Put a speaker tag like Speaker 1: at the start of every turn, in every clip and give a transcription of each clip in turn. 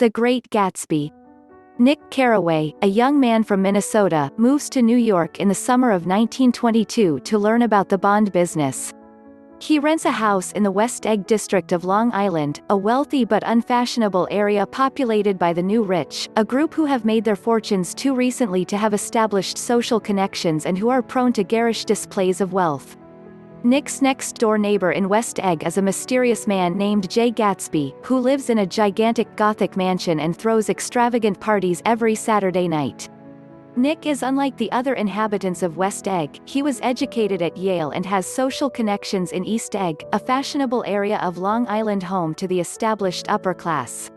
Speaker 1: The Great Gatsby. Nick Carraway, a young man from Minnesota, moves to New York in the summer of 1922 to learn about the bond business. He rents a house in the West Egg district of Long Island, a wealthy but unfashionable area populated by the new rich, a group who have made their fortunes too recently to have established social connections and who are prone to garish displays of wealth. Nick's next-door neighbor in West Egg is a mysterious man named Jay Gatsby, who lives in a gigantic Gothic mansion and throws extravagant parties every Saturday night. Nick is unlike the other inhabitants of West Egg. He was educated at Yale and has social connections in East Egg, a fashionable area of Long Island home to the established upper class.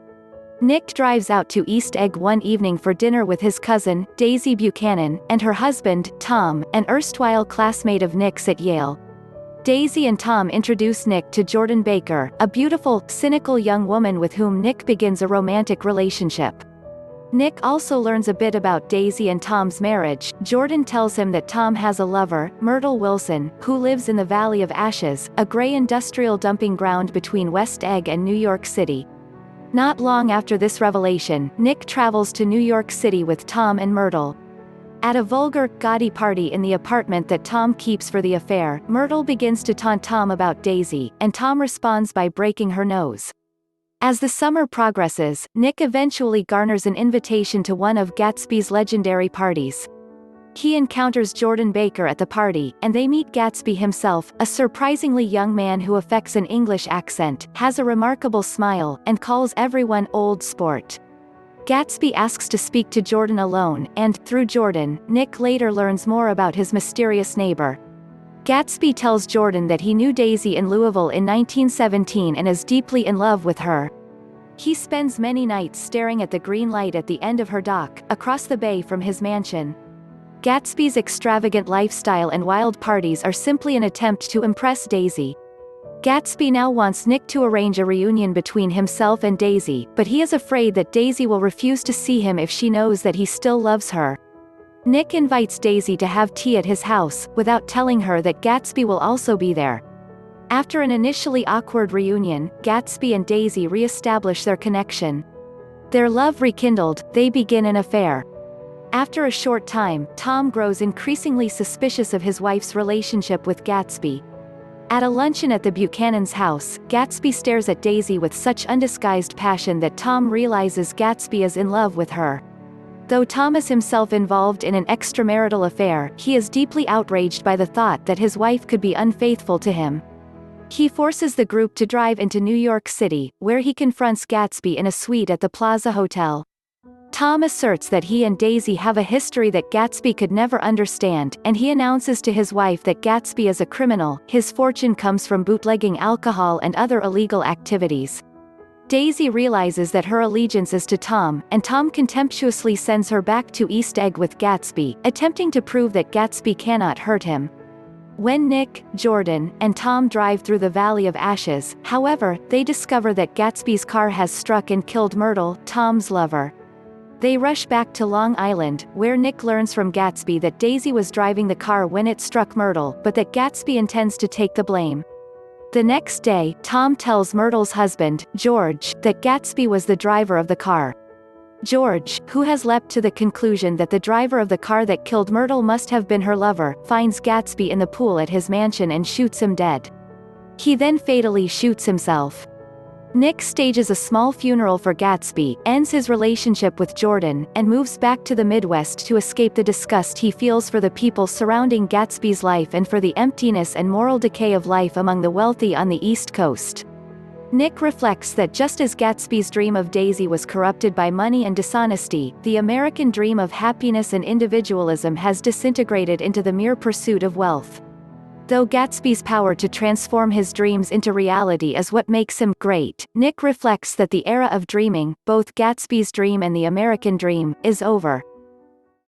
Speaker 1: Nick drives out to East Egg one evening for dinner with his cousin, Daisy Buchanan, and her husband, Tom, an erstwhile classmate of Nick's at Yale. Daisy and Tom introduce Nick to Jordan Baker, a beautiful, cynical young woman with whom Nick begins a romantic relationship. Nick also learns a bit about Daisy and Tom's marriage. Jordan tells him that Tom has a lover, Myrtle Wilson, who lives in the Valley of Ashes, a gray industrial dumping ground between West Egg and New York City. Not long after this revelation, Nick travels to New York City with Tom and Myrtle. At a vulgar, gaudy party in the apartment that Tom keeps for the affair, Myrtle begins to taunt Tom about Daisy, and Tom responds by breaking her nose. As the summer progresses, Nick eventually garners an invitation to one of Gatsby's legendary parties. He encounters Jordan Baker at the party, and they meet Gatsby himself, a surprisingly young man who affects an English accent, has a remarkable smile, and calls everyone "old sport." Gatsby asks to speak to Jordan alone, and, through Jordan, Nick later learns more about his mysterious neighbor. Gatsby tells Jordan that he knew Daisy in Louisville in 1917 and is deeply in love with her. He spends many nights staring at the green light at the end of her dock, across the bay from his mansion. Gatsby's extravagant lifestyle and wild parties are simply an attempt to impress Daisy. Gatsby now wants Nick to arrange a reunion between himself and Daisy, but he is afraid that Daisy will refuse to see him if she knows that he still loves her. Nick invites Daisy to have tea at his house, without telling her that Gatsby will also be there. After an initially awkward reunion, Gatsby and Daisy re-establish their connection. Their love rekindled, they begin an affair. After a short time, Tom grows increasingly suspicious of his wife's relationship with Gatsby. At a luncheon at the Buchanan's house, Gatsby stares at Daisy with such undisguised passion that Tom realizes Gatsby is in love with her. Though Tom is himself involved in an extramarital affair, he is deeply outraged by the thought that his wife could be unfaithful to him. He forces the group to drive into New York City, where he confronts Gatsby in a suite at the Plaza Hotel. Tom asserts that he and Daisy have a history that Gatsby could never understand, and he announces to his wife that Gatsby is a criminal. His fortune comes from bootlegging alcohol and other illegal activities. Daisy realizes that her allegiance is to Tom, and Tom contemptuously sends her back to East Egg with Gatsby, attempting to prove that Gatsby cannot hurt him. When Nick, Jordan, and Tom drive through the Valley of Ashes, however, they discover that Gatsby's car has struck and killed Myrtle, Tom's lover. They rush back to Long Island, where Nick learns from Gatsby that Daisy was driving the car when it struck Myrtle, but that Gatsby intends to take the blame. The next day, Tom tells Myrtle's husband, George, that Gatsby was the driver of the car. George, who has leapt to the conclusion that the driver of the car that killed Myrtle must have been her lover, finds Gatsby in the pool at his mansion and shoots him dead. He then fatally shoots himself. Nick stages a small funeral for Gatsby, ends his relationship with Jordan, and moves back to the Midwest to escape the disgust he feels for the people surrounding Gatsby's life and for the emptiness and moral decay of life among the wealthy on the East Coast. Nick reflects that just as Gatsby's dream of Daisy was corrupted by money and dishonesty, the American dream of happiness and individualism has disintegrated into the mere pursuit of wealth. Though Gatsby's power to transform his dreams into reality is what makes him great, Nick reflects that the era of dreaming, both Gatsby's dream and the American dream, is over.